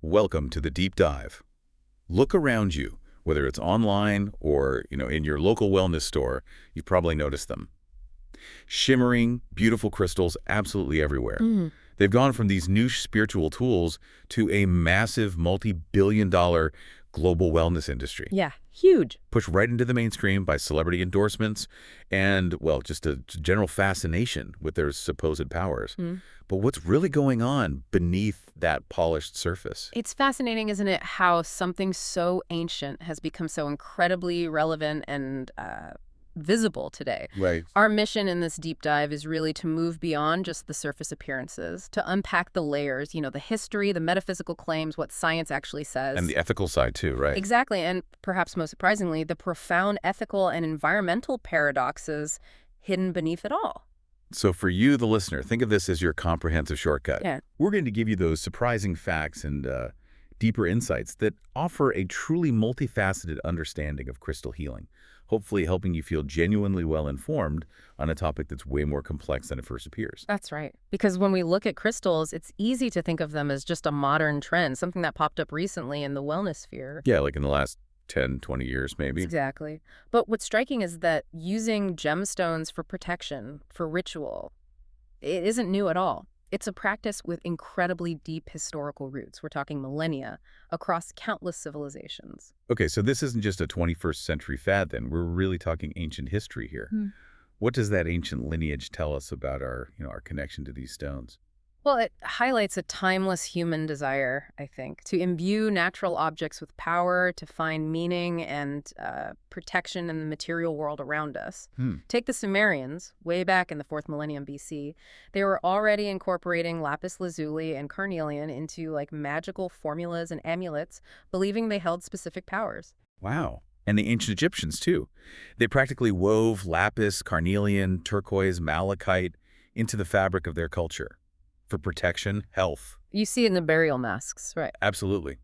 Welcome to the deep dive. Look around you, whether it's online or, in your local wellness store, you've probably noticed them. Shimmering, beautiful crystals absolutely everywhere. Mm. They've gone from these niche spiritual tools to a massive multi-billion-dollar global wellness industry, Yeah, huge. pushed right into the mainstream by celebrity endorsements and, well, just a general fascination with their supposed powers. Mm. But what's really going on beneath that polished surface? It's fascinating, isn't it, how something so ancient has become so incredibly relevant and visible today. Right. Our mission in this deep dive is really to move beyond just the surface appearances, to unpack the layers, the history, the metaphysical claims, what science actually says. And the ethical side too, right? Exactly, and perhaps most surprisingly, the profound ethical and environmental paradoxes hidden beneath it all. So for you, the listener, think of this as your comprehensive shortcut. Yeah. We're going to give you those surprising facts and deeper insights that offer a truly multifaceted understanding of crystal healing, hopefully helping you feel genuinely well-informed on a topic that's way more complex than it first appears. That's right. Because when we look at crystals, it's easy to think of them as just a modern trend, something that popped up recently in the wellness sphere. Yeah, like in the last 10, 20 years, maybe. Exactly. But what's striking is that using gemstones for protection, for ritual, it isn't new at all. It's a practice with incredibly deep historical roots. We're talking millennia, across countless civilizations. Okay, so this isn't just a 21st century fad then. We're really talking ancient history here. Hmm. What does that ancient lineage tell us about our connection to these stones? Well, it highlights a timeless human desire, I think, to imbue natural objects with power, to find meaning and protection in the material world around us. Take the Sumerians, way back in the 4th millennium BC. They were already incorporating lapis lazuli and carnelian into magical formulas and amulets, believing they held specific powers. Wow. And the ancient Egyptians, too. They practically wove lapis, carnelian, turquoise, malachite into the fabric of their culture for protection, health. You see it in the burial masks, right? Absolutely.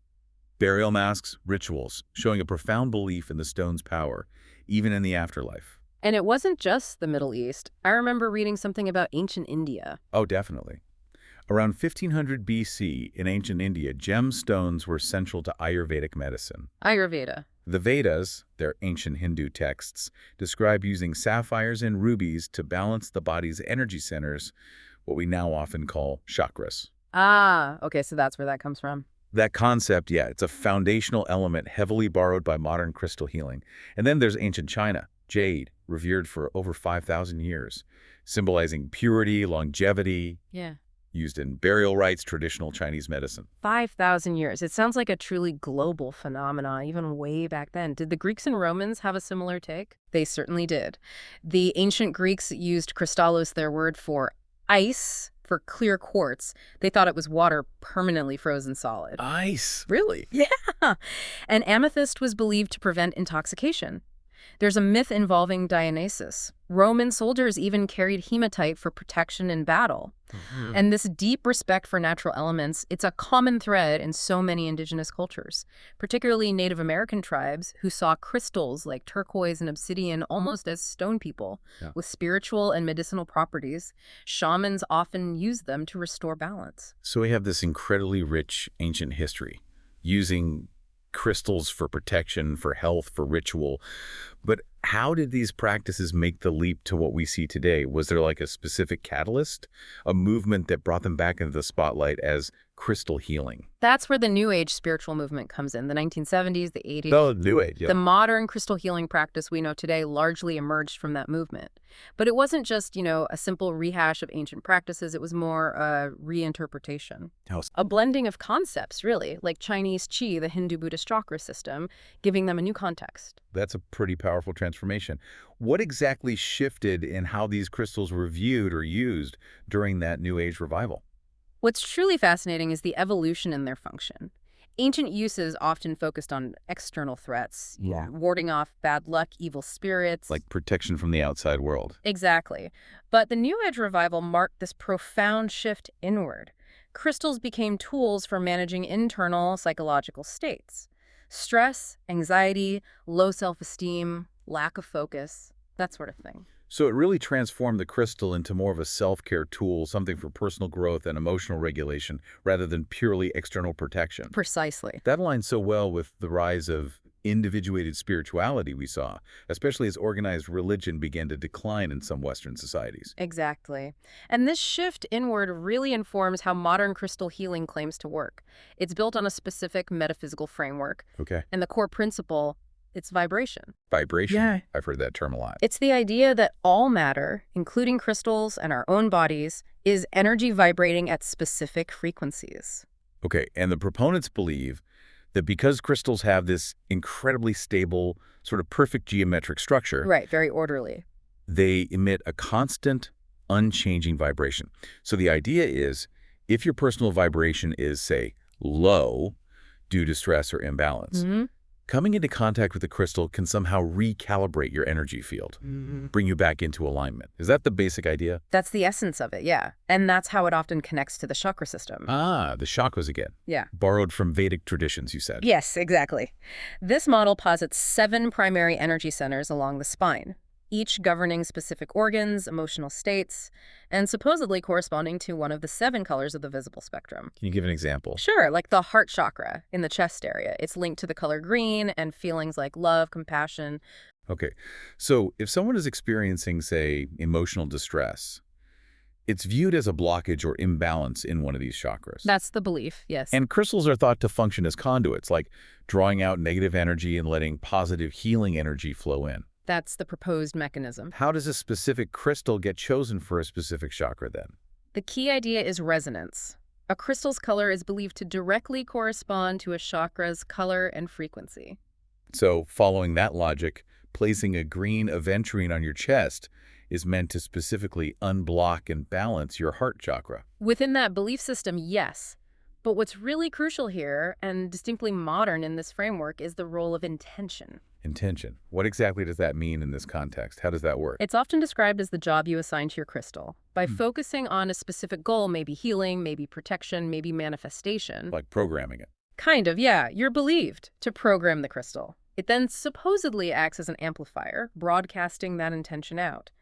Burial masks, rituals, showing a profound belief in the stone's power, even in the afterlife. And it wasn't just the Middle East. I remember reading something about ancient India. Oh, definitely. Around 1500 BC, in ancient India, gemstones were central to Ayurvedic medicine. Ayurveda. The Vedas, their ancient Hindu texts, describe using sapphires and rubies to balance the body's energy centers, what we now often call chakras. Ah, okay, so that's where that comes from. That concept, yeah, it's a foundational element heavily borrowed by modern crystal healing. And then there's ancient China, jade, revered for over 5,000 years, symbolizing purity, longevity, Yeah. used in burial rites, traditional Chinese medicine. 5,000 years. It sounds like a truly global phenomenon, even way back then. Did the Greeks and Romans have a similar take? They certainly did. The ancient Greeks used kristallos, their word for ice, for clear quartz. They thought it was water permanently frozen solid. Ice? Really? Yeah. And amethyst was believed to prevent intoxication. There's a myth involving Dionysus. Roman soldiers even carried hematite for protection in battle. And this deep respect for natural elements, it's a common thread in so many indigenous cultures, particularly Native American tribes who saw crystals like turquoise and obsidian almost as stone people, Yeah. with spiritual and medicinal properties. Shamans often use them to restore balance. So we have this incredibly rich ancient history, using crystals for protection, for health, for ritual. But how did these practices make the leap to what we see today? Was there like a specific catalyst, a movement that brought them back into the spotlight as crystal healing? That's where the New Age spiritual movement comes in. The 1970s, the 80s. Oh, New Age, yeah. The modern crystal healing practice we know today largely emerged from that movement. But it wasn't just, a simple rehash of ancient practices. It was more a reinterpretation. How s- A blending of concepts, really, like Chinese Qi, the Hindu Buddhist chakra system, giving them a new context. That's a pretty powerful transformation. What exactly shifted in how these crystals were viewed or used during that New Age revival? What's truly fascinating is the evolution in their function. Ancient uses often focused on external threats, Yeah. warding off bad luck, evil spirits. Like protection from the outside world. Exactly. But the New Age revival marked this profound shift inward. Crystals became tools for managing internal psychological states. Stress, anxiety, low self-esteem, lack of focus, that sort of thing. So it really transformed the crystal into more of a self-care tool, something for personal growth and emotional regulation, rather than purely external protection. Precisely. That aligns so well with the rise of individuated spirituality we saw, especially as organized religion began to decline in some Western societies. Exactly. And this shift inward really informs how modern crystal healing claims to work. It's built on a specific metaphysical framework, Okay. and the core principle, it's vibration. Vibration. Yeah. I've heard that term a lot. It's the idea that all matter, including crystals and our own bodies, is energy vibrating at specific frequencies. Okay, and the proponents believe that because crystals have this incredibly stable, sort of perfect geometric structure, Right, very orderly. they emit a constant, unchanging vibration. So the idea is, if your personal vibration is, say, low due to stress or imbalance, coming into contact with the crystal can somehow recalibrate your energy field, bring you back into alignment. Is that the basic idea? That's the essence of it, yeah. And that's how it often connects to the chakra system. Ah, the chakras again. Yeah. Borrowed from Vedic traditions, you said. Yes, exactly. This model posits 7 primary energy centers along the spine, each governing specific organs, emotional states, and supposedly corresponding to one of the 7 colors of the visible spectrum. Can you give an example? Sure, like the heart chakra in the chest area. It's linked to the color green and feelings like love, compassion. Okay, so if someone is experiencing, say, emotional distress, it's viewed as a blockage or imbalance in one of these chakras. That's the belief, yes. And crystals are thought to function as conduits, like drawing out negative energy and letting positive healing energy flow in. That's the proposed mechanism. How does a specific crystal get chosen for a specific chakra then? The key idea is resonance. A crystal's color is believed to directly correspond to a chakra's color and frequency. So, following that logic, placing a green aventurine on your chest is meant to specifically unblock and balance your heart chakra. Within that belief system, yes. But what's really crucial here, and distinctly modern in this framework, is the role of intention. Intention. What exactly does that mean in this context? How does that work? It's often described as the job you assign to your crystal. By focusing on a specific goal, maybe healing, maybe protection, maybe manifestation. Like programming it. Kind of, yeah. You're believed to program the crystal. It then supposedly acts as an amplifier, broadcasting that intention out.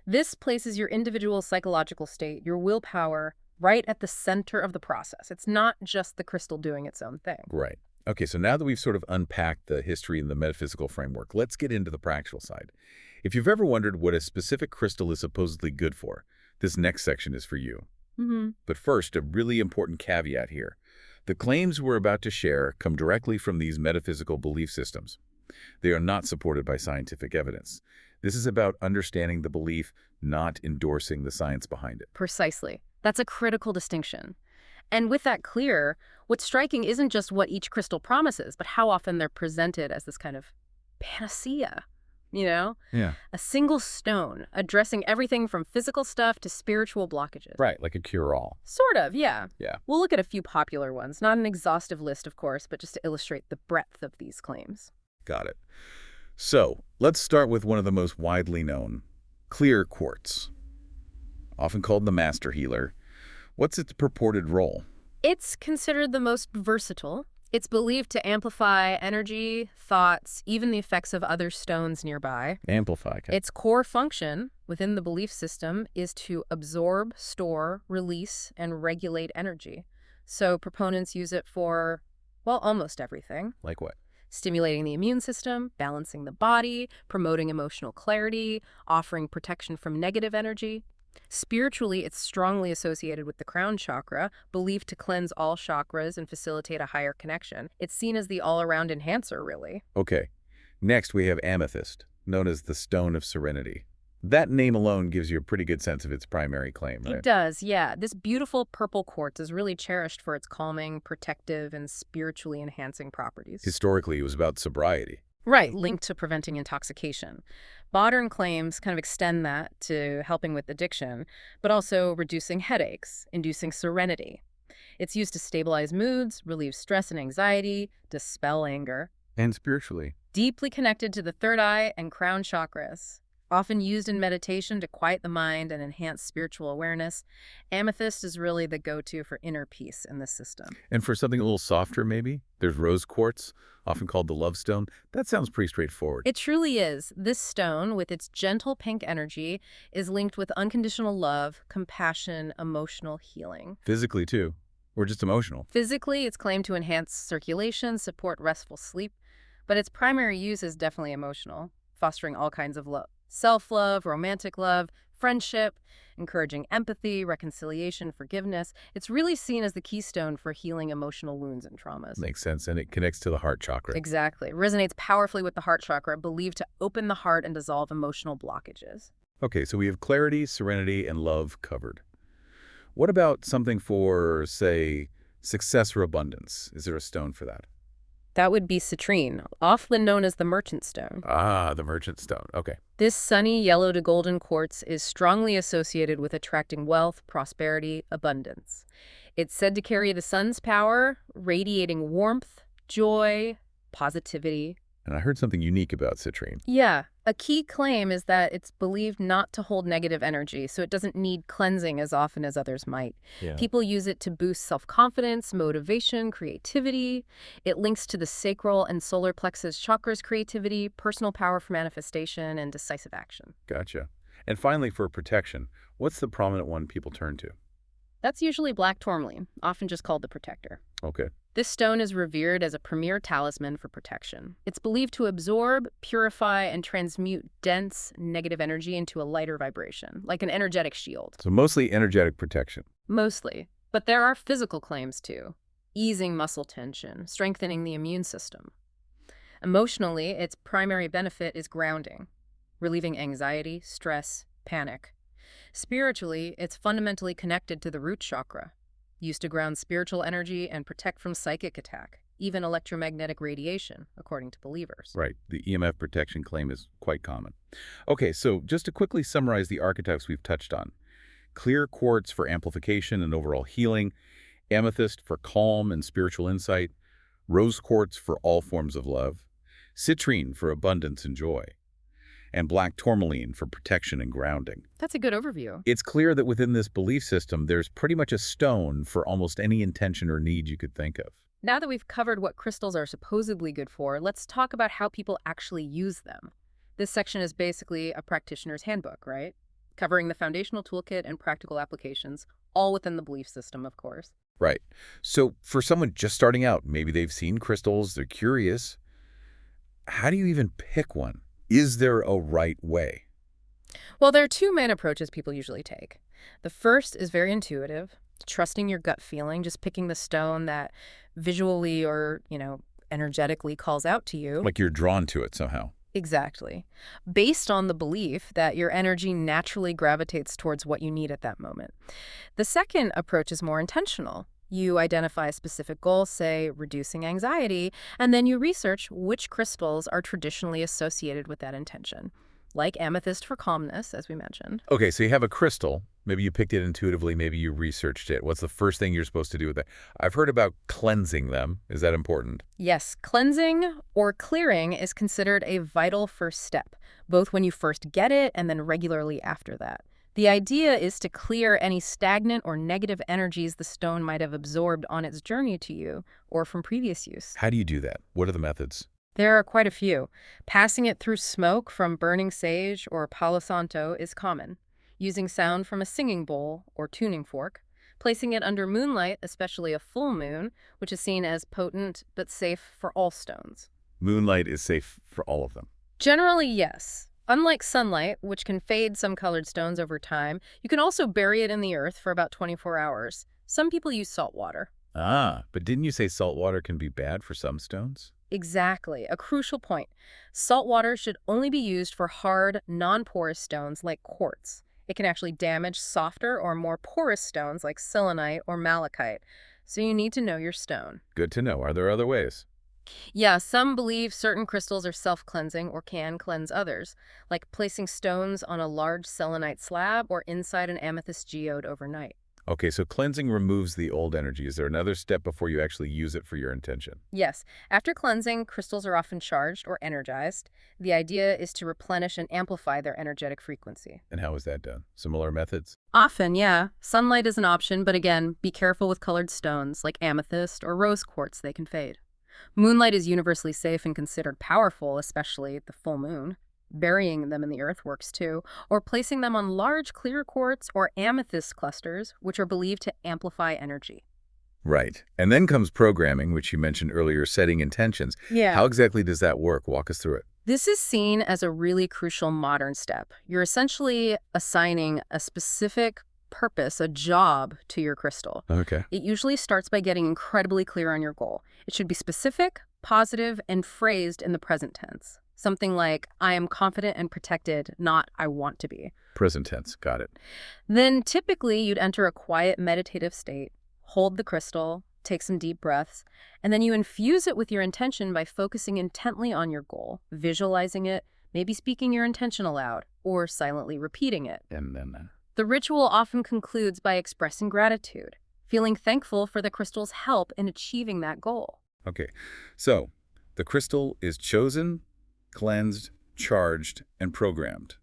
This places your individual psychological state, your willpower, right at the center of the process. It's not just the crystal doing its own thing. Right. Okay, so now that we've sort of unpacked the history and the metaphysical framework, let's get into the practical side. If you've ever wondered what a specific crystal is supposedly good for, this next section is for you. But first, a really important caveat here. The claims we're about to share come directly from these metaphysical belief systems. They are not supported by scientific evidence. This is about understanding the belief, not endorsing the science behind it. Precisely. That's a critical distinction. And with that clear, what's striking isn't just what each crystal promises, but how often they're presented as this kind of panacea, you know? Yeah. A single stone addressing everything from physical stuff to spiritual blockages. Right, like a cure-all. Sort of, yeah. Yeah. We'll look at a few popular ones, not an exhaustive list, of course, but just to illustrate the breadth of these claims. Got it. So, let's start with one of the most widely known, clear quartz. Often called the master healer. What's its purported role? It's considered the most versatile. It's believed to amplify energy, thoughts, even the effects of other stones nearby. Amplify. Okay. Its core function within the belief system is to absorb, store, release, and regulate energy. So proponents use it for, well, almost everything. Like what? Stimulating the immune system, balancing the body, promoting emotional clarity, offering protection from negative energy. Spiritually, it's strongly associated with the crown chakra, believed to cleanse all chakras and facilitate a higher connection. It's seen as the all-around enhancer, really. Okay. Next, we have amethyst, known as the stone of serenity. That name alone gives you a pretty good sense of its primary claim, right? It does, yeah. This beautiful purple quartz is really cherished for its calming, protective, and spiritually enhancing properties. Historically, it was about sobriety. Right, linked to preventing intoxication. Modern claims kind of extend that to helping with addiction, but also reducing headaches, inducing serenity. It's used to stabilize moods, relieve stress and anxiety, dispel anger. And spiritually. Deeply connected to the third eye and crown chakras. Often used in meditation to quiet the mind and enhance spiritual awareness, amethyst is really the go-to for inner peace in this system. And for something a little softer, maybe, there's rose quartz, often called the love stone. That sounds pretty straightforward. It truly is. This stone, with its gentle pink energy, is linked with unconditional love, compassion, emotional healing. Physically, too, or just emotional. Physically, it's claimed to enhance circulation, support restful sleep, but its primary use is definitely emotional, fostering all kinds of love. Self-love, romantic love, friendship, encouraging empathy, reconciliation, forgiveness. It's really seen as the keystone for healing emotional wounds and traumas. Makes sense, and it connects to the heart chakra. Exactly. It resonates powerfully with the heart chakra, believed to open the heart and dissolve emotional blockages. Okay, so we have clarity, serenity, and love covered. What about something for, say, success or abundance? Is there a stone for that? That would be citrine, often known as the merchant stone. Ah, the merchant stone. Okay. This sunny yellow to golden quartz is strongly associated with attracting wealth, prosperity, abundance. It's said to carry the sun's power, radiating warmth, joy, positivity. And I heard something unique about citrine. Yeah, a key claim is that it's believed not to hold negative energy, so it doesn't need cleansing as often as others might. Yeah. People use it to boost self-confidence, motivation, creativity. It links to the sacral and solar plexus chakras creativity, personal power for manifestation, and decisive action. Gotcha. And finally, for protection, what's the prominent one people turn to? That's usually black tourmaline, often just called the protector. Okay. This stone is revered as a premier talisman for protection. It's believed to absorb, purify, and transmute dense, negative energy into a lighter vibration, like an energetic shield. So mostly energetic protection. Mostly. But there are physical claims too. Easing muscle tension, strengthening the immune system. Emotionally, its primary benefit is grounding, relieving anxiety, stress, panic. Spiritually, it's fundamentally connected to the root chakra, used to ground spiritual energy and protect from psychic attack, even electromagnetic radiation, according to believers. Right. The EMF protection claim is quite common. Okay, so just to quickly summarize the archetypes we've touched on. Clear quartz for amplification and overall healing, amethyst for calm and spiritual insight, rose quartz for all forms of love, citrine for abundance and joy, and black tourmaline for protection and grounding. That's a good overview. It's clear that within this belief system, there's pretty much a stone for almost any intention or need you could think of. Now that we've covered what crystals are supposedly good for, let's talk about how people actually use them. This section is basically a practitioner's handbook, right? Covering the foundational toolkit and practical applications, all within the belief system, of course. Right. So for someone just starting out, maybe they've seen crystals, they're curious. How do you even pick one? Is there a right way? Well, there are two main approaches people usually take. The first is very intuitive, trusting your gut feeling, just picking the stone that visually or, energetically calls out to you. Like you're drawn to it somehow. Exactly. Based on the belief that your energy naturally gravitates towards what you need at that moment. The second approach is more intentional. You identify a specific goal, say reducing anxiety, and then you research which crystals are traditionally associated with that intention, like amethyst for calmness, as we mentioned. Okay, so you have a crystal. Maybe you picked it intuitively. Maybe you researched it. What's the first thing you're supposed to do with it? I've heard about cleansing them. Is that important? Yes, cleansing or clearing is considered a vital first step, both when you first get it and then regularly after that. The idea is to clear any stagnant or negative energies the stone might have absorbed on its journey to you or from previous use. How do you do that? What are the methods? There are quite a few. Passing it through smoke from burning sage or palo santo is common. Using sound from a singing bowl or tuning fork. Placing it under moonlight, especially a full moon, which is seen as potent but safe for all stones. Moonlight is safe for all of them. Generally, yes. Unlike sunlight, which can fade some colored stones over time, you can also bury it in the earth for about 24 hours. Some people use salt water. Ah, but didn't you say salt water can be bad for some stones? Exactly. A crucial point. Salt water should only be used for hard, non-porous stones like quartz. It can actually damage softer or more porous stones like selenite or malachite. So you need to know your stone. Good to know. Are there other ways? Yeah, some believe certain crystals are self-cleansing or can cleanse others, like placing stones on a large selenite slab or inside an amethyst geode overnight. Okay, so cleansing removes the old energy. Is there another step before you actually use it for your intention? Yes, after cleansing, crystals are often charged or energized. The idea is to replenish and amplify their energetic frequency. And how is that done? Similar methods? Often, yeah. Sunlight is an option, but again, be careful with colored stones like amethyst or rose quartz, they can fade. Moonlight is universally safe and considered powerful, especially the full moon. Burying them in the earth works too, or placing them on large clear quartz or amethyst clusters, which are believed to amplify energy. Right. And then comes programming, which you mentioned earlier, setting intentions. Yeah. How exactly does that work? Walk us through it. This is seen as a really crucial modern step. You're essentially assigning a specific purpose, a job to your crystal. Okay. It usually starts by getting incredibly clear on your goal. It should be specific, positive, and phrased in the present tense. Something like, I am confident and protected, not I want to be. Present tense. Got it. Then typically you'd enter a quiet meditative state, hold the crystal, take some deep breaths, and then you infuse it with your intention by focusing intently on your goal, visualizing it, maybe speaking your intention aloud, or silently repeating it. And then The ritual often concludes by expressing gratitude, feeling thankful for the crystal's help in achieving that goal. Okay. So the crystal is chosen, cleansed, charged, and programmed.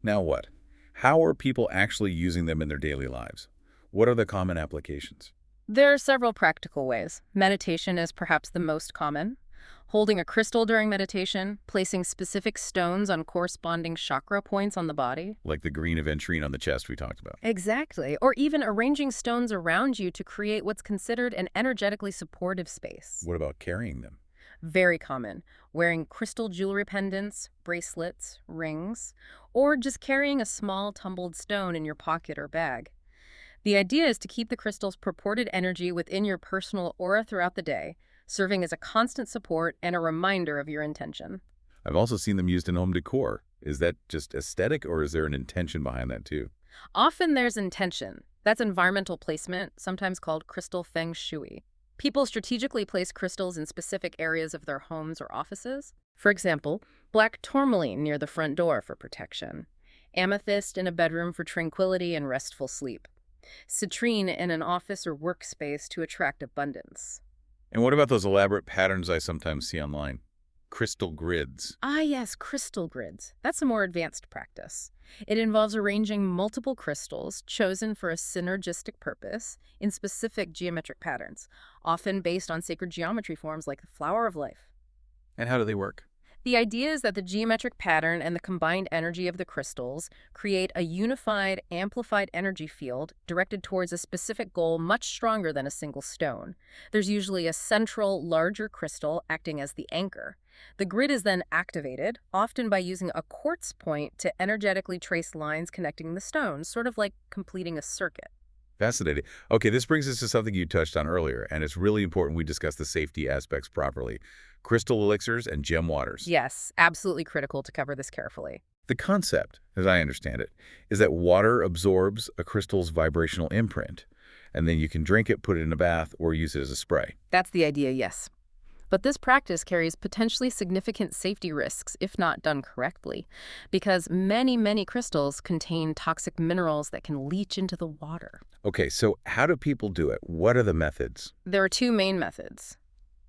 Now what? How are people actually using them in their daily lives? What are the common applications? There are several practical ways. Meditation is perhaps the most common. Holding a crystal during meditation, placing specific stones on corresponding chakra points on the body. Like the green of Citrine on the chest we talked about. Exactly. Or even arranging stones around you to create what's considered an energetically supportive space. What about carrying them? Very common. Wearing crystal jewelry pendants, bracelets, rings, or just carrying a small tumbled stone in your pocket or bag. The idea is to keep the crystal's purported energy within your personal aura throughout the day, serving as a constant support and a reminder of your intention. I've also seen them used in home decor. Is that just aesthetic, or is there an intention behind that too? Often there's intention. That's environmental placement, sometimes called crystal feng shui. People strategically place crystals in specific areas of their homes or offices. For example, black tourmaline near the front door for protection. Amethyst in a bedroom for tranquility and restful sleep. Citrine in an office or workspace to attract abundance. And what about those elaborate patterns I sometimes see online? Crystal grids. Ah, yes, crystal grids. That's a more advanced practice. It involves arranging multiple crystals chosen for a synergistic purpose in specific geometric patterns, often based on sacred geometry forms like the flower of life. And how do they work? The idea is that the geometric pattern and the combined energy of the crystals create a unified, amplified energy field directed towards a specific goal much stronger than a single stone. There's usually a central, larger crystal acting as the anchor. The grid is then activated, often by using a quartz point to energetically trace lines connecting the stones, sort of like completing a circuit. Fascinating. Okay, this brings us to something you touched on earlier, and it's really important we discuss the safety aspects properly. Crystal elixirs and gem waters. Yes, absolutely critical to cover this carefully. The concept, as I understand it, is that water absorbs a crystal's vibrational imprint, and then you can drink it, put it in a bath, or use it as a spray. That's the idea, yes. But this practice carries potentially significant safety risks if not done correctly, because many crystals contain toxic minerals that can leach into the water. Okay, so how do people do it? What are the methods? There are two main methods.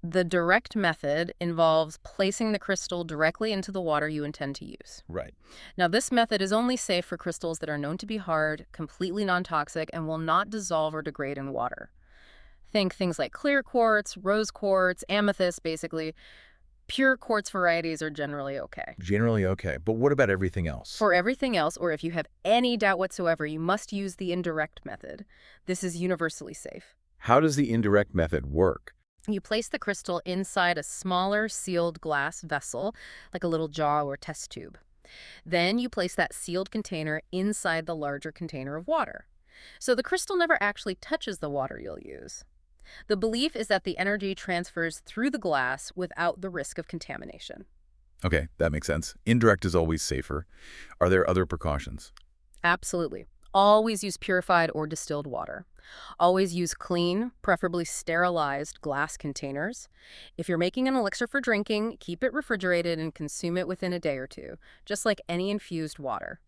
The direct method involves placing the crystal directly into the water you intend to use. Right. Now, this method is only safe for crystals that are known to be hard, completely non-toxic, and will not dissolve or degrade in water. Think things like clear quartz, rose quartz, amethyst, basically. Pure quartz varieties are generally okay. Generally okay, but what about everything else? For everything else, or if you have any doubt whatsoever, you must use the indirect method. This is universally safe. How does the indirect method work? You place the crystal inside a smaller sealed glass vessel, like a little jar or test tube. Then you place that sealed container inside the larger container of water. So the crystal never actually touches the water you'll use. The belief is that the energy transfers through the glass without the risk of contamination. Okay, that makes sense. Indirect is always safer. Are there other precautions? Absolutely. Always use purified or distilled water. Always use clean, preferably sterilized glass containers. If you're making an elixir for drinking, keep it refrigerated and consume it within a day or two, just like any infused water.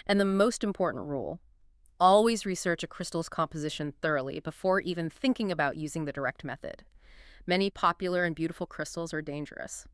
And the most important rule, Always research a crystal's composition thoroughly before even thinking about using the direct method. Many popular and beautiful crystals are dangerous.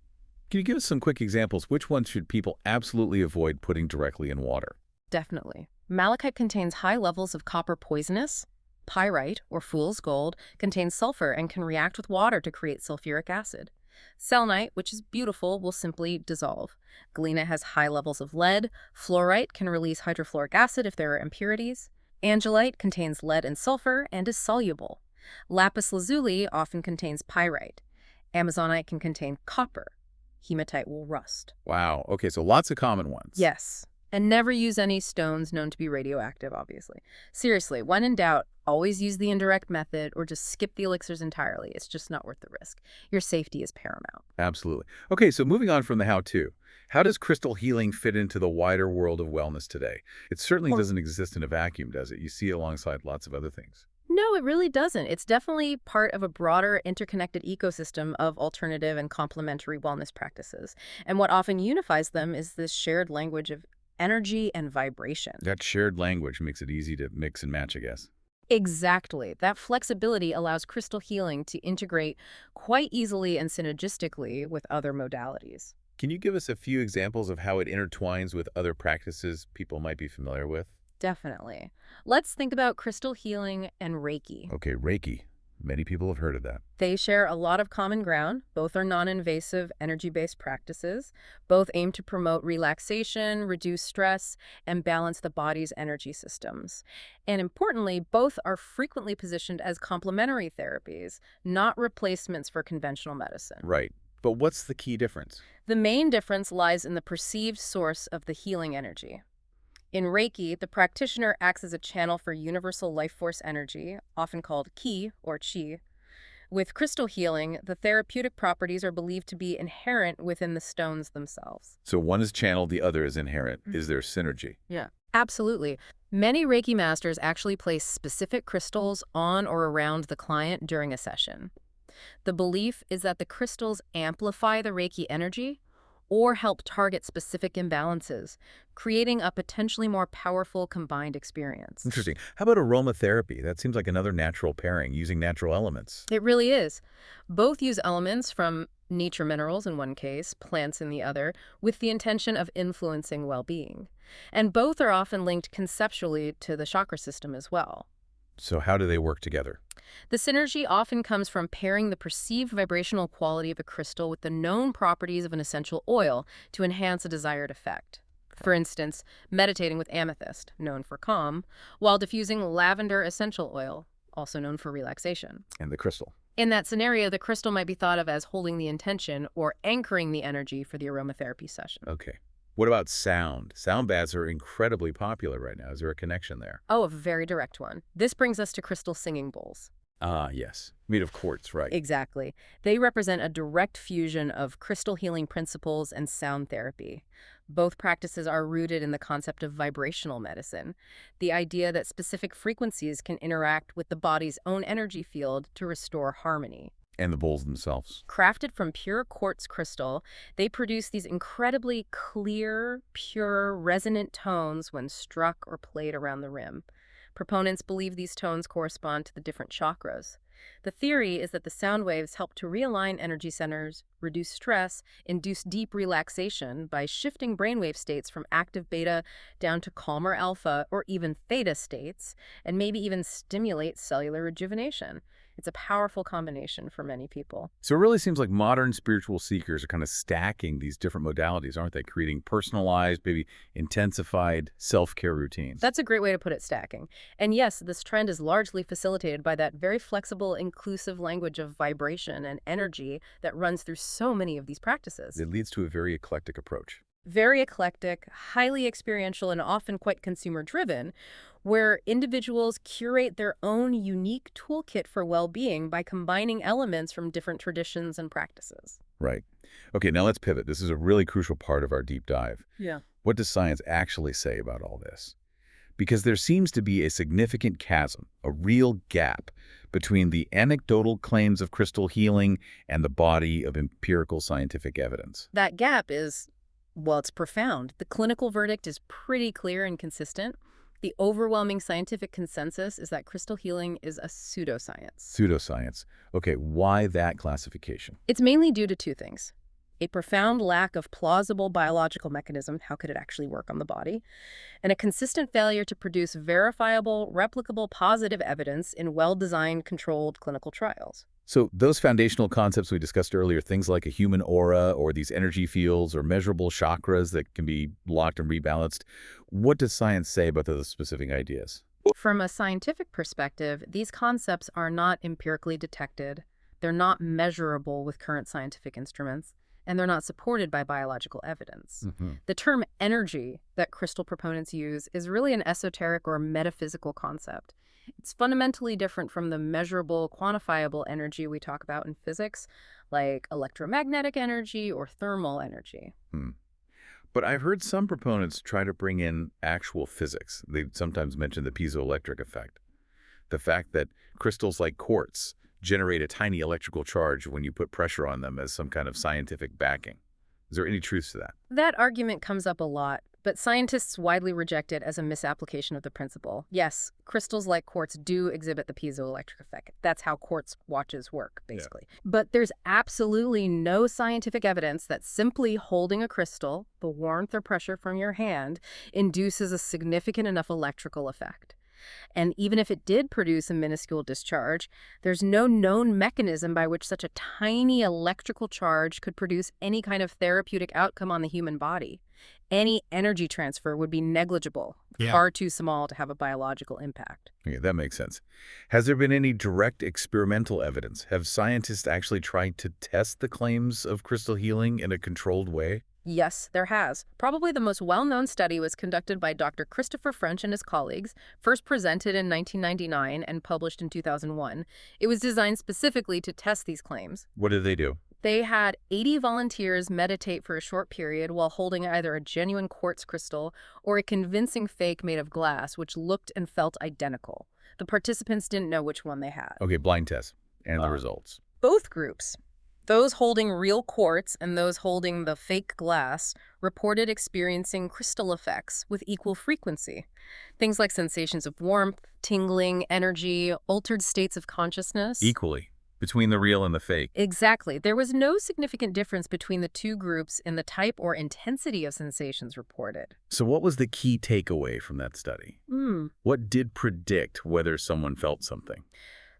Can you give us some quick examples? Which ones should people absolutely avoid putting directly in water? Definitely. Malachite contains high levels of copper poisonous. Pyrite, or fool's gold, contains sulfur and can react with water to create sulfuric acid. Selenite, which is beautiful, will simply dissolve. Galena has high levels of lead. Fluorite can release hydrofluoric acid if there are impurities. Angelite contains lead and sulfur and is soluble. Lapis lazuli often contains pyrite. Amazonite can contain copper. Hematite will rust. Wow. Okay, so lots of common ones. Yes. And never use any stones known to be radioactive, obviously. Seriously, when in doubt, always use the indirect method or just skip the elixirs entirely. It's just not worth the risk. Your safety is paramount. Absolutely. Okay, so moving on from the how-to, how does crystal healing fit into the wider world of wellness today? It certainly doesn't exist in a vacuum, does it? You see it alongside lots of other things. No, it really doesn't. It's definitely part of a broader interconnected ecosystem of alternative and complementary wellness practices. And what often unifies them is this shared language of energy and vibration. That shared language makes it easy to mix and match, I guess. Exactly. That flexibility allows crystal healing to integrate quite easily and synergistically with other modalities. Can you give us a few examples of how it intertwines with other practices people might be familiar with? Definitely. Let's think about crystal healing and Reiki. Okay, Reiki. Many people have heard of that. They share a lot of common ground. Both are non-invasive, energy-based practices. Both aim to promote relaxation, reduce stress, and balance the body's energy systems. And importantly, both are frequently positioned as complementary therapies, not replacements for conventional medicine. Right. But what's the key difference? The main difference lies in the perceived source of the healing energy. In Reiki, the practitioner acts as a channel for universal life force energy, often called ki or chi. With crystal healing, the therapeutic properties are believed to be inherent within the stones themselves. So one is channeled, the other is inherent. Is there synergy? Yeah. Absolutely. Many Reiki masters actually place specific crystals on or around the client during a session. The belief is that the crystals amplify the Reiki energy or help target specific imbalances, creating a potentially more powerful combined experience. Interesting. How about aromatherapy? That seems like another natural pairing, using natural elements. It really is. Both use elements from nature minerals in one case, plants in the other, with the intention of influencing well-being. And both are often linked conceptually to the chakra system as well. So how do they work together? The synergy often comes from pairing the perceived vibrational quality of a crystal with the known properties of an essential oil to enhance a desired effect. For instance, meditating with amethyst, known for calm, while diffusing lavender essential oil, also known for relaxation. And the crystal. In that scenario, the crystal might be thought of as holding the intention or anchoring the energy for the aromatherapy session. Okay. What about sound? Sound baths are incredibly popular right now. Is there a connection there? Oh, a very direct one. This brings us to crystal singing bowls. Ah, yes. Made of quartz, right. Exactly. They represent a direct fusion of crystal healing principles and sound therapy. Both practices are rooted in the concept of vibrational medicine, the idea that specific frequencies can interact with the body's own energy field to restore harmony. And the bowls themselves. Crafted from pure quartz crystal, they produce these incredibly clear, pure, resonant tones when struck or played around the rim. Proponents believe these tones correspond to the different chakras. The theory is that the sound waves help to realign energy centers, reduce stress, induce deep relaxation by shifting brainwave states from active beta down to calmer alpha or even theta states, and maybe even stimulate cellular rejuvenation. It's a powerful combination for many people. So it really seems like modern spiritual seekers are kind of stacking these different modalities, aren't they? Creating personalized, maybe intensified self-care routines. That's a great way to put it, stacking. And yes, this trend is largely facilitated by that very flexible, inclusive language of vibration and energy that runs through so many of these practices. It leads to a very eclectic approach. Very eclectic, highly experiential, and often quite consumer-driven, where individuals curate their own unique toolkit for well-being by combining elements from different traditions and practices. Right. Okay, now let's pivot. This is a really crucial part of our deep dive. Yeah. What does science actually say about all this? Because there seems to be a significant chasm, a real gap, between the anecdotal claims of crystal healing and the body of empirical scientific evidence. That gap is, well, it's profound. The clinical verdict is pretty clear and consistent. The overwhelming scientific consensus is that crystal healing is a pseudoscience. Pseudoscience. Okay, why that classification? It's mainly due to two things. A profound lack of plausible biological mechanism, how could it actually work on the body, and a consistent failure to produce verifiable, replicable, positive evidence in well-designed, controlled clinical trials. So those foundational concepts we discussed earlier, things like a human aura or these energy fields or measurable chakras that can be locked and rebalanced, what does science say about those specific ideas? From a scientific perspective, these concepts are not empirically detected, they're not measurable with current scientific instruments, and they're not supported by biological evidence. The term energy that crystal proponents use is really an esoteric or metaphysical concept. It's fundamentally different from the measurable, quantifiable energy we talk about in physics, like electromagnetic energy or thermal energy. But I've heard some proponents try to bring in actual physics. They sometimes mention the piezoelectric effect. The fact that crystals like quartz generate a tiny electrical charge when you put pressure on them as some kind of scientific backing. Is there any truth to that? That argument comes up a lot, but scientists widely reject it as a misapplication of the principle. Yes, crystals like quartz do exhibit the piezoelectric effect. That's how quartz watches work, basically. Yeah. But there's absolutely no scientific evidence that simply holding a crystal, the warmth or pressure from your hand, induces a significant enough electrical effect. And even if it did produce a minuscule discharge, there's no known mechanism by which such a tiny electrical charge could produce any kind of therapeutic outcome on the human body. Any energy transfer would be negligible, far too small to have a biological impact. Yeah, that makes sense. Has there been any direct experimental evidence? Have scientists actually tried to test the claims of crystal healing in a controlled way? Yes, there has. Probably the most well-known study was conducted by Dr. Christopher French and his colleagues, first presented in 1999 and published in 2001. It was designed specifically to test these claims. What did they do? They had 80 volunteers meditate for a short period while holding either a genuine quartz crystal or a convincing fake made of glass, which looked and felt identical. The participants didn't know which one they had. Okay, blind test. And the results. Both groups, those holding real quartz and those holding the fake glass, reported experiencing crystal effects with equal frequency. Things like sensations of warmth, tingling, energy, altered states of consciousness. Equally, between the real and the fake. Exactly. There was no significant difference between the two groups in the type or intensity of sensations reported. So what was the key takeaway from that study? What did predict whether someone felt something?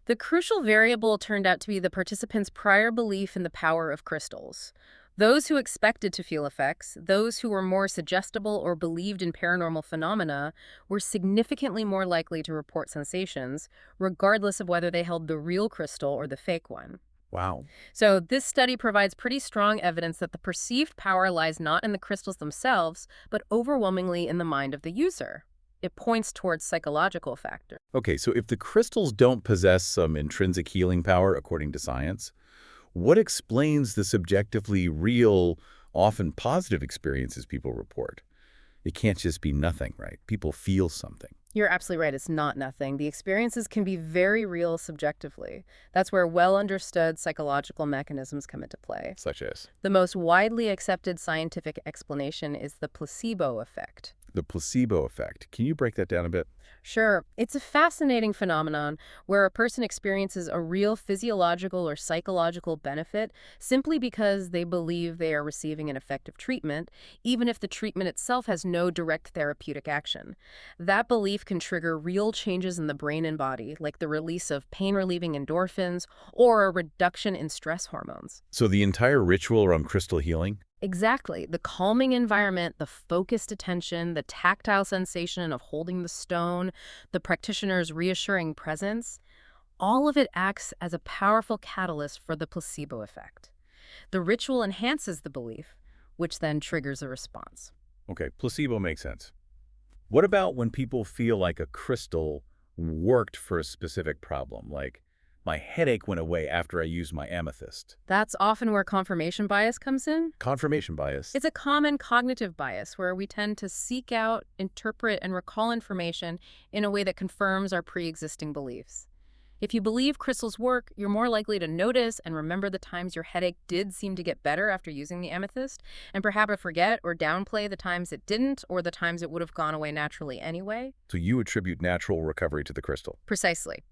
The crucial variable turned out to be the participants' prior belief in the power of crystals. Those who expected to feel effects, those who were more suggestible or believed in paranormal phenomena, were significantly more likely to report sensations, regardless of whether they held the real crystal or the fake one. Wow. So this study provides pretty strong evidence that the perceived power lies not in the crystals themselves, but overwhelmingly in the mind of the user. It points towards psychological factors. Okay, so if the crystals don't possess some intrinsic healing power, according to science, what explains the subjectively real, often positive experiences people report? It can't just be nothing, right? People feel something. You're absolutely right. It's not nothing. The experiences can be very real subjectively. That's where well-understood psychological mechanisms come into play. Such as? The most widely accepted scientific explanation is the placebo effect. The placebo effect. Can you break that down a bit? Sure. It's a fascinating phenomenon where a person experiences a real physiological or psychological benefit simply because they believe they are receiving an effective treatment, even if the treatment itself has no direct therapeutic action. That belief can trigger real changes in the brain and body, like the release of pain-relieving endorphins or a reduction in stress hormones. So the entire ritual around crystal healing? Exactly. The calming environment, the focused attention, the tactile sensation of holding the stone, the practitioner's reassuring presence, all of it acts as a powerful catalyst for the placebo effect. The ritual enhances the belief, which then triggers a response. Okay, placebo makes sense. What about when people feel like a crystal worked for a specific problem, like my headache went away after I used my amethyst? That's often where confirmation bias comes in. Confirmation bias? It's a common cognitive bias where we tend to seek out, interpret, and recall information in a way that confirms our pre-existing beliefs. If you believe crystals work, you're more likely to notice and remember the times your headache did seem to get better after using the amethyst, and perhaps forget or downplay the times it didn't or the times it would have gone away naturally anyway. So you attribute natural recovery to the crystal. Precisely.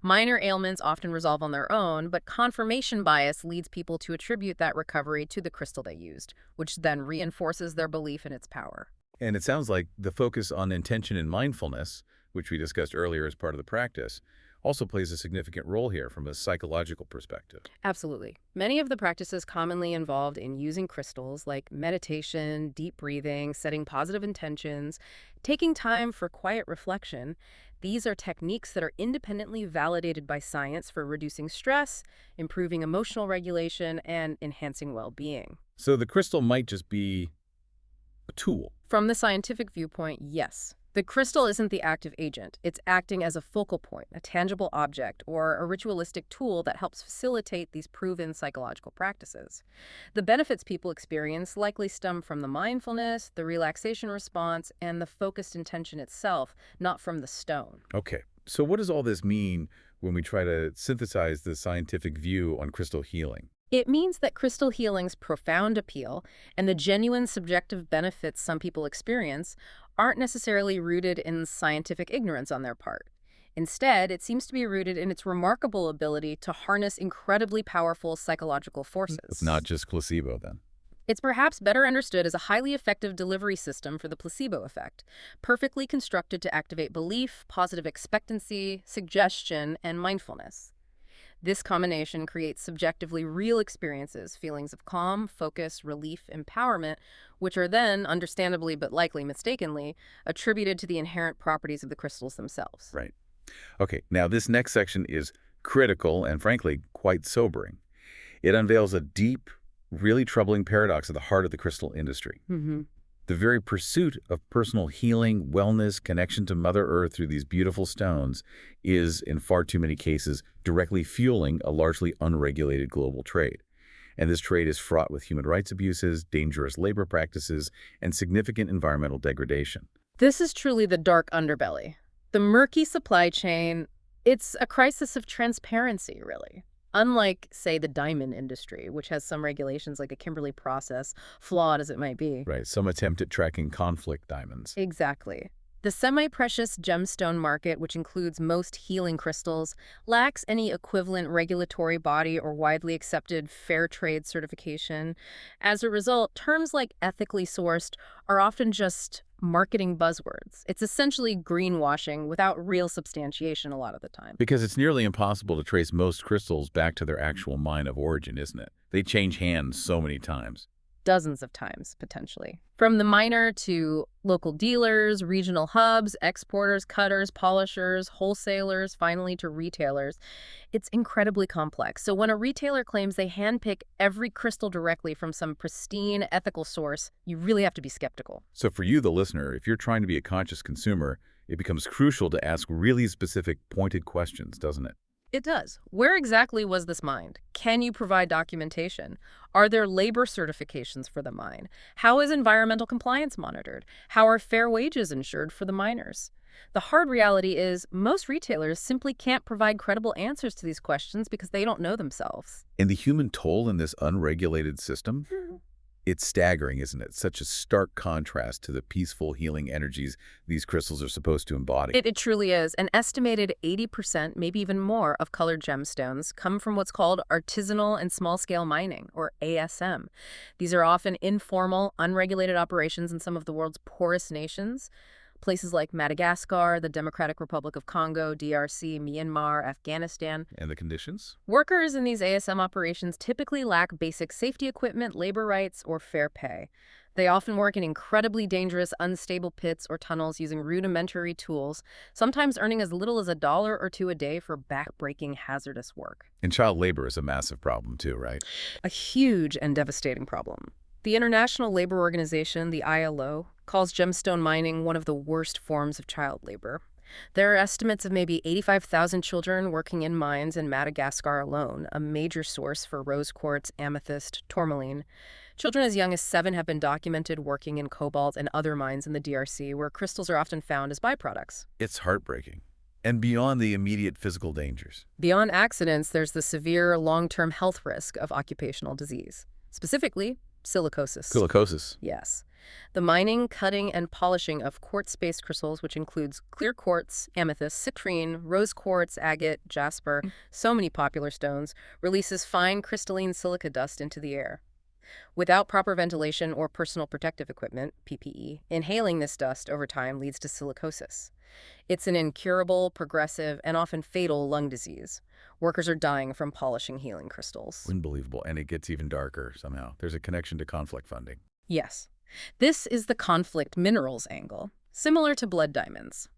Minor ailments often resolve on their own, but confirmation bias leads people to attribute that recovery to the crystal they used, which then reinforces their belief in its power. And it sounds like the focus on intention and mindfulness, which we discussed earlier as part of the practice, also plays a significant role here from a psychological perspective. Absolutely. Many of the practices commonly involved in using crystals, like meditation, deep breathing, setting positive intentions, taking time for quiet reflection, these are techniques that are independently validated by science for reducing stress, improving emotional regulation, and enhancing well-being. So the crystal might just be a tool. From the scientific viewpoint, yes. The crystal isn't the active agent. It's acting as a focal point, a tangible object, or a ritualistic tool that helps facilitate these proven psychological practices. The benefits people experience likely stem from the mindfulness, the relaxation response, and the focused intention itself, not from the stone. Okay, so what does all this mean when we try to synthesize the scientific view on crystal healing? It means that crystal healing's profound appeal and the genuine subjective benefits some people experience aren't necessarily rooted in scientific ignorance on their part. Instead, it seems to be rooted in its remarkable ability to harness incredibly powerful psychological forces. It's not just placebo, then. It's perhaps better understood as a highly effective delivery system for the placebo effect, perfectly constructed to activate belief, positive expectancy, suggestion, and mindfulness. This combination creates subjectively real experiences, feelings of calm, focus, relief, empowerment, which are then, understandably but likely mistakenly, attributed to the inherent properties of the crystals themselves. Right. Okay, now this next section is critical and, frankly, quite sobering. It unveils a deep, really troubling paradox at the heart of the crystal industry. The very pursuit of personal healing, wellness, connection to Mother Earth through these beautiful stones is, in far too many cases, directly fueling a largely unregulated global trade. And this trade is fraught with human rights abuses, dangerous labor practices, and significant environmental degradation. This is truly the dark underbelly. The murky supply chain, it's a crisis of transparency, really. Unlike, say, the diamond industry, which has some regulations like the Kimberley process, flawed as it might be. Right, some attempt at tracking conflict diamonds. Exactly. The semi-precious gemstone market, which includes most healing crystals, lacks any equivalent regulatory body or widely accepted fair trade certification. As a result, terms like ethically sourced are often just marketing buzzwords. It's essentially greenwashing without real substantiation a lot of the time. Because it's nearly impossible to trace most crystals back to their actual mine of origin, isn't it? They change hands so many times. Dozens of times, potentially. From the miner to local dealers, regional hubs, exporters, cutters, polishers, wholesalers, finally to retailers. It's incredibly complex. So when a retailer claims they handpick every crystal directly from some pristine, ethical source, you really have to be skeptical. So for you, the listener, if you're trying to be a conscious consumer, it becomes crucial to ask really specific, pointed questions, doesn't it? It does. Where exactly was this mined? Can you provide documentation? Are there labor certifications for the mine? How is environmental compliance monitored? How are fair wages ensured for the miners? The hard reality is most retailers simply can't provide credible answers to these questions because they don't know themselves. And the human toll in this unregulated system? It's staggering, isn't it? Such a stark contrast to the peaceful, healing energies these crystals are supposed to embody. It truly is. An estimated 80%, maybe even more, of colored gemstones come from what's called artisanal and small-scale mining, or ASM. These are often informal, unregulated operations in some of the world's poorest nations. Places like Madagascar, the Democratic Republic of Congo, DRC, Myanmar, Afghanistan. And the conditions? Workers in these ASM operations typically lack basic safety equipment, labor rights, or fair pay. They often work in incredibly dangerous, unstable pits or tunnels using rudimentary tools, sometimes earning as little as $1 or $2 a day for back-breaking, hazardous work. And child labor is a massive problem too, right? A huge and devastating problem. The International Labor Organization, the ILO, calls gemstone mining one of the worst forms of child labor. There are estimates of maybe 85,000 children working in mines in Madagascar alone, a major source for rose quartz, amethyst, tourmaline. Children as young as 7 have been documented working in cobalt and other mines in the DRC, where crystals are often found as byproducts. It's heartbreaking. And beyond the immediate physical dangers. Beyond accidents, there's the severe long-term health risk of occupational disease, specifically silicosis. Silicosis. Yes. The mining, cutting, and polishing of quartz-based crystals, which includes clear quartz, amethyst, citrine, rose quartz, agate, jasper, so many popular stones, releases fine crystalline silica dust into the air. Without proper ventilation or personal protective equipment, PPE, inhaling this dust over time leads to silicosis. It's an incurable, progressive, and often fatal lung disease. Workers are dying from polishing healing crystals. Unbelievable. And it gets even darker somehow. There's a connection to conflict funding. Yes. This is the conflict minerals angle, similar to blood diamonds.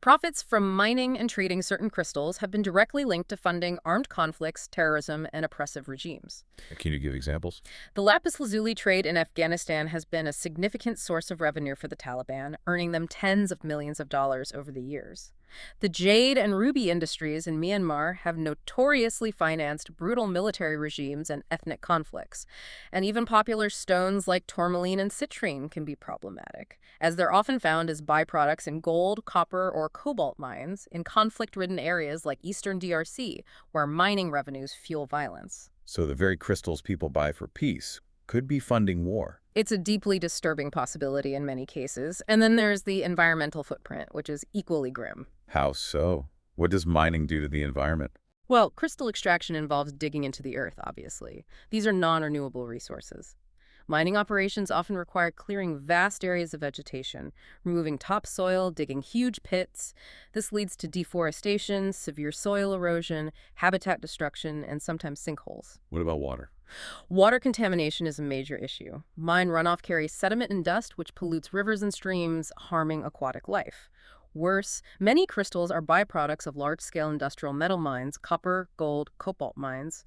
Profits from mining and trading certain crystals have been directly linked to funding armed conflicts, terrorism, and oppressive regimes. Can you give examples? The lapis lazuli trade in Afghanistan has been a significant source of revenue for the Taliban, earning them tens of millions of dollars over the years. The jade and ruby industries in Myanmar have notoriously financed brutal military regimes and ethnic conflicts. And even popular stones like tourmaline and citrine can be problematic, as they're often found as byproducts in gold, copper, or cobalt mines in conflict-ridden areas like eastern DRC, where mining revenues fuel violence. So the very crystals people buy for peace could be funding war. It's a deeply disturbing possibility in many cases. And then there's the environmental footprint, which is equally grim. How so? What does mining do to the environment? Well, crystal extraction involves digging into the earth, obviously. These are non-renewable resources. Mining operations often require clearing vast areas of vegetation, removing topsoil, digging huge pits. This leads to deforestation, severe soil erosion, habitat destruction, and sometimes sinkholes. What about water? Water contamination is a major issue. Mine runoff carries sediment and dust, which pollutes rivers and streams, harming aquatic life. Worse, many crystals are byproducts of large-scale industrial metal mines, copper, gold, cobalt mines.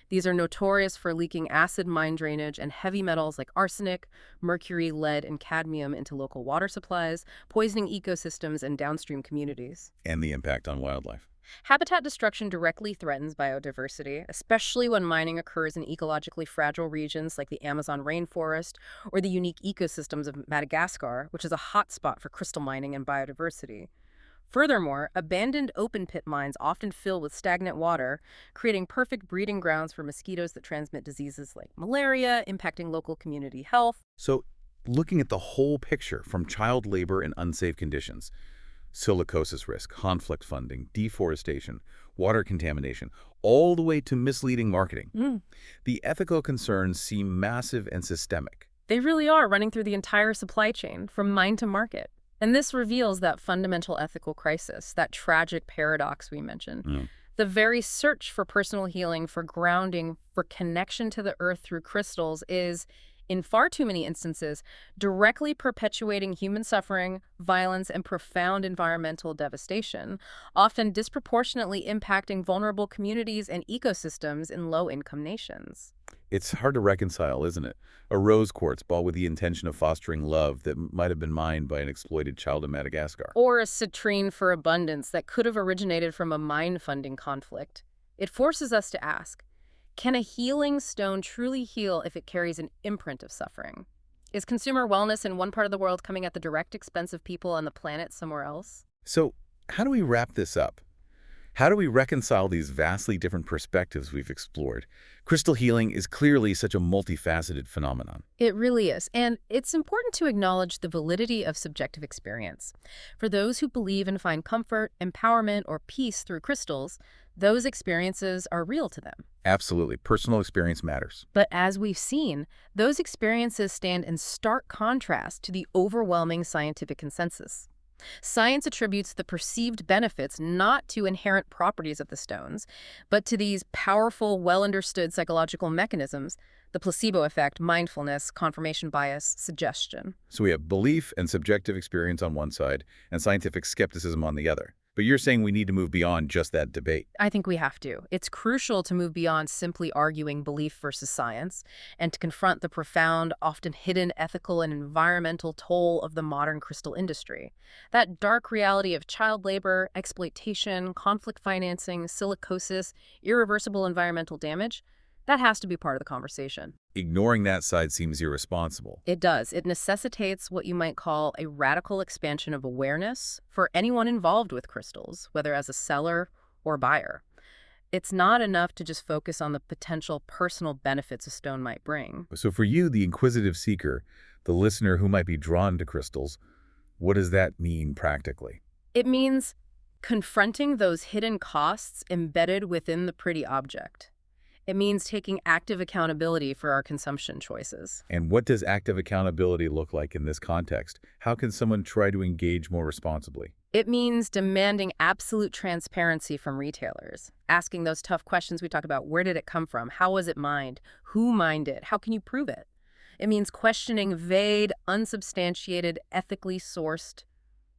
These are notorious for leaking acid mine drainage and heavy metals like arsenic, mercury, lead, and cadmium into local water supplies, poisoning ecosystems and downstream communities. And the impact on wildlife. Habitat destruction directly threatens biodiversity, especially when mining occurs in ecologically fragile regions like the Amazon rainforest or the unique ecosystems of Madagascar, which is a hotspot for crystal mining and biodiversity. Furthermore, abandoned open-pit mines often fill with stagnant water, creating perfect breeding grounds for mosquitoes that transmit diseases like malaria, impacting local community health. So, looking at the whole picture from child labor in unsafe conditions, silicosis risk, conflict funding, deforestation, water contamination, all the way to misleading marketing. The ethical concerns seem massive and systemic. They really are, running through the entire supply chain, from mine to market. And this reveals that fundamental ethical crisis, that tragic paradox we mentioned. The very search for personal healing, for grounding, for connection to the earth through crystals is, in far too many instances, directly perpetuating human suffering, violence, and profound environmental devastation, often disproportionately impacting vulnerable communities and ecosystems in low-income nations. It's hard to reconcile, isn't it? A rose quartz bought with the intention of fostering love that might have been mined by an exploited child in Madagascar. Or a citrine for abundance that could have originated from a mine-funding conflict. It forces us to ask, can a healing stone truly heal if it carries an imprint of suffering? Is consumer wellness in one part of the world coming at the direct expense of people on the planet somewhere else? So, how do we wrap this up? How do we reconcile these vastly different perspectives we've explored? Crystal healing is clearly such a multifaceted phenomenon. It really is, and it's important to acknowledge the validity of subjective experience. For those who believe and find comfort, empowerment, or peace through crystals, those experiences are real to them. Absolutely. Personal experience matters. But as we've seen, those experiences stand in stark contrast to the overwhelming scientific consensus. Science attributes the perceived benefits not to inherent properties of the stones, but to these powerful, well-understood psychological mechanisms: the placebo effect, mindfulness, confirmation bias, suggestion. So we have belief and subjective experience on one side and scientific skepticism on the other. But you're saying we need to move beyond just that debate. I think we have to. It's crucial to move beyond simply arguing belief versus science and to confront the profound, often hidden ethical and environmental toll of the modern crystal industry. That dark reality of child labor, exploitation, conflict financing, silicosis, irreversible environmental damage, That has to be part of the conversation. Ignoring that side seems irresponsible. It does. It necessitates what you might call a radical expansion of awareness for anyone involved with crystals, whether as a seller or buyer. It's not enough to just focus on the potential personal benefits a stone might bring. So for you, the inquisitive seeker, the listener who might be drawn to crystals, what does that mean practically? It means confronting those hidden costs embedded within the pretty object. It means taking active accountability for our consumption choices. And what does active accountability look like in this context? How can someone try to engage more responsibly? It means demanding absolute transparency from retailers, asking those tough questions we talk about. Where did it come from? How was it mined? Who mined it? How can you prove it? It means questioning vague, unsubstantiated, ethically sourced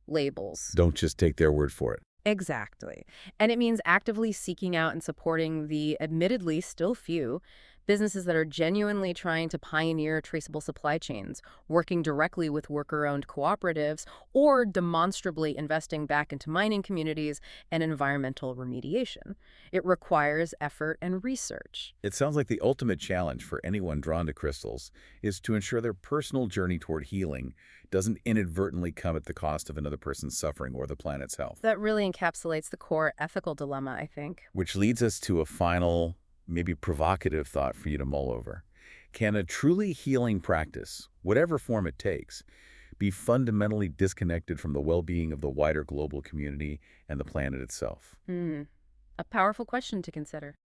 labels. Don't just take their word for it. Exactly. And it means actively seeking out and supporting the admittedly still few businesses that are genuinely trying to pioneer traceable supply chains, working directly with worker-owned cooperatives, or demonstrably investing back into mining communities and environmental remediation. It requires effort and research. It sounds like the ultimate challenge for anyone drawn to crystals is to ensure their personal journey toward healing doesn't inadvertently come at the cost of another person's suffering or the planet's health. That really encapsulates the core ethical dilemma, I think. Which leads us to a final, maybe provocative thought for you to mull over. Can a truly healing practice, whatever form it takes, be fundamentally disconnected from the well-being of the wider global community and the planet itself? A powerful question to consider.